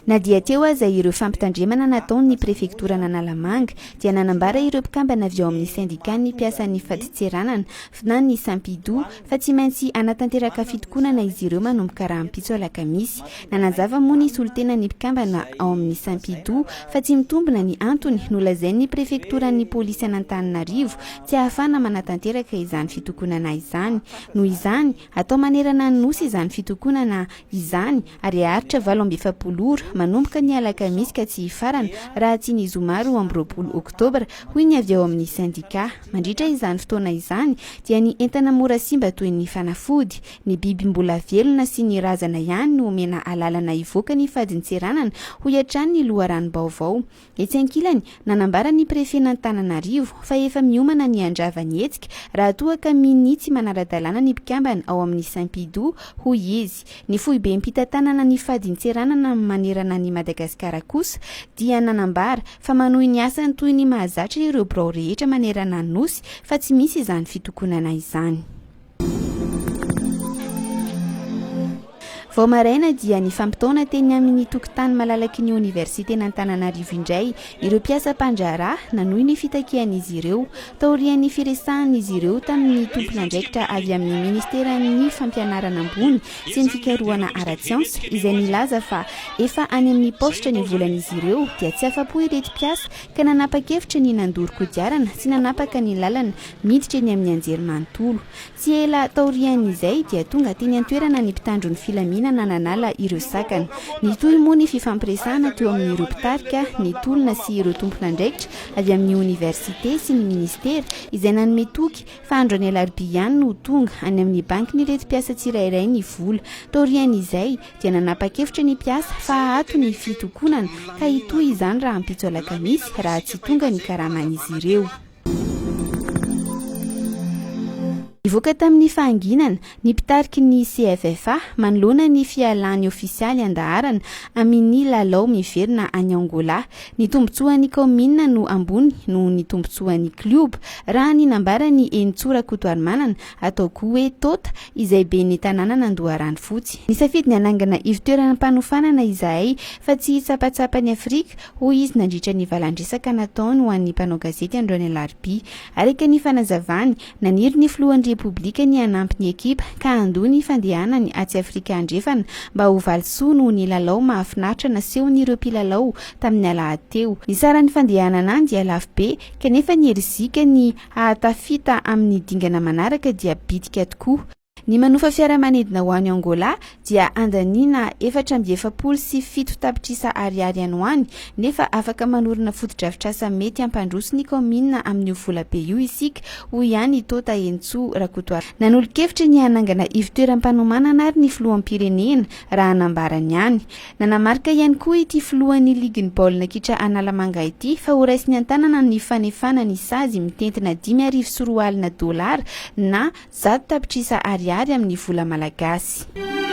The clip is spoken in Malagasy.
Na dia teo aza ireo fampitandremana nataon'ny prefektoran'Analamanga dia nanambara ireo mpikambana avy ao amin'ny Sendikan'ny mpiasan'ny fadin-tseranana na Nisafidy fa tsy maintsy anatanteraka fitokonana izy ireo manomboka rahampitso alakamisy. Nanazava moa ny solotenan'ny mpikambana ao amin'ny Nisafidy fa tsy mitombina ny antony nolazain'ny prefektoran'ny polisy an'Antananarivo tsy ahafana manatanteraka izany fitokonana izany. Noho izany atao manerana ny nosy izany fitokonana izany ary aharitra 27 manomboka ny alakamisy ka tsy hifarana raha tsy ny zoma 20 Oktobra hoy ny avy ao amin'ny sendika. Mandritra izany fotoana izany dia ny entana mora simba toy ny fanafody, ny biby mbola velona sy ny razana ihany no omena alalana ivoaka ny fadin-tseranana ho hatrany ny loharano Vaovao. Etsy ankilany nanambara ny prefetan'Antananarivo fa efa miomana ny andravany hetsika raha toa ka minitsy manara-dalàna ny mpikambana ao amin'ny Nisafidy hoy izy. Ny foibe mpitantanana ny fadin-tseranana manerana ny Madagasikara kosa dia nanambara fa manohy ny asany toy ny mahazatra ireo birao rehetra manerana ny nosy fa tsy misy izany fitokonana izany. Vao maraina dia ny fampitaona teny amin'ny tokotany malalaky ny Oniversiten'Antananarivo indray ireo mpiasa mpandraharaha nanohy ny FITAKIAN'izy ireo. Taorian'ny firesahan'izy ireo tamin'ny tompon'andraikitra avy amin'ny ministeran'ny fampianarana ambony sy ny fikarohana ara-tsiansa izay nilaza fa efa any amin'ny postra ny volan'izy ireo dia tsy afapo ireto mpiasa ka nanapa-kevitra ny nandoro kodiarana sy nanapaka ny lalana miditra eny amin'ny anjerimanontolo. Tsy ela taorian'izay dia tonga teny an-toerana ny mpitandro ny filaminana nananala ireo sakana. Nitoy moa ny fifampiresahana teo amin'ireo mpitarika, ny tolona sy ireo tompon'andraikitra avy amin'ny oniversite sy ny ministera izay nanome toky fa andro any alarobia ihany no tonga any amin'ny banky ny reto mpiasa tsirairay ny vola. Taorian'izay dia nanapa-kevitra ny mpiasa fa ato ny fitokonana ka hitoy izany rahampitso alakamisy raha tsy tonga ny karaman'izy ireo. Ivoaka tamin'ny fahanginana ny mpitariky ny CFFA manoloana ny fialan'ny ofisialy an-daharana amin'ny lalao miverina any Angola. Ny tombotsoan'ny kaominina no ambony no ny tombotsoan'ny klioba raha ny nambara ny enitsora-kotoarmanana atao koa hoe tota izay be ny tanàna an-daharanofotsy. Nisafidy ny anangana ivitoerana mpanofanana izahay fa tsy hitsapatsapa ny Afrika hoy izy nandritra ny valandresaka nataony ho an'ny mpanao gazety andro any alarobia. Araka ny fanazavany naniry ny filohan'ny republika ny anampy ny ekipa ka andoha ny fandehanany atsy Afrika andrefana mba ho valisoa noho ny lalao mahafinaritra nasehon'ireo mpilalao tamin'ny alahady teo. Ny saran'ny fandehanana any dia lafo be kanefa ny herizika ny ahatafita amin'ny dingana manaraka dia bitika tokoa. Ny manofa fiaramanidina ho any Angola dia andaniana 470 tapitrisa ariary any ho any nefa afaka manorina foto-drafitrasa mety ampandroso ny kaominina amin'ny vola be io isika hoy ihany tota entso rakotoara. Nanolo-kevitra ny hanangana ivitoeram-panomanana ary ny filoham-pirenena raha anambarany ihany. Nanamarika ihany koa ity filohan'ny ligin'ny baolina kitra Analamanga ity fa ho raisiny an-tanana ny fanefana ny sazy mitentina 5,000 $, na 100 tapitrisa ariary amin'ny vola malagasy.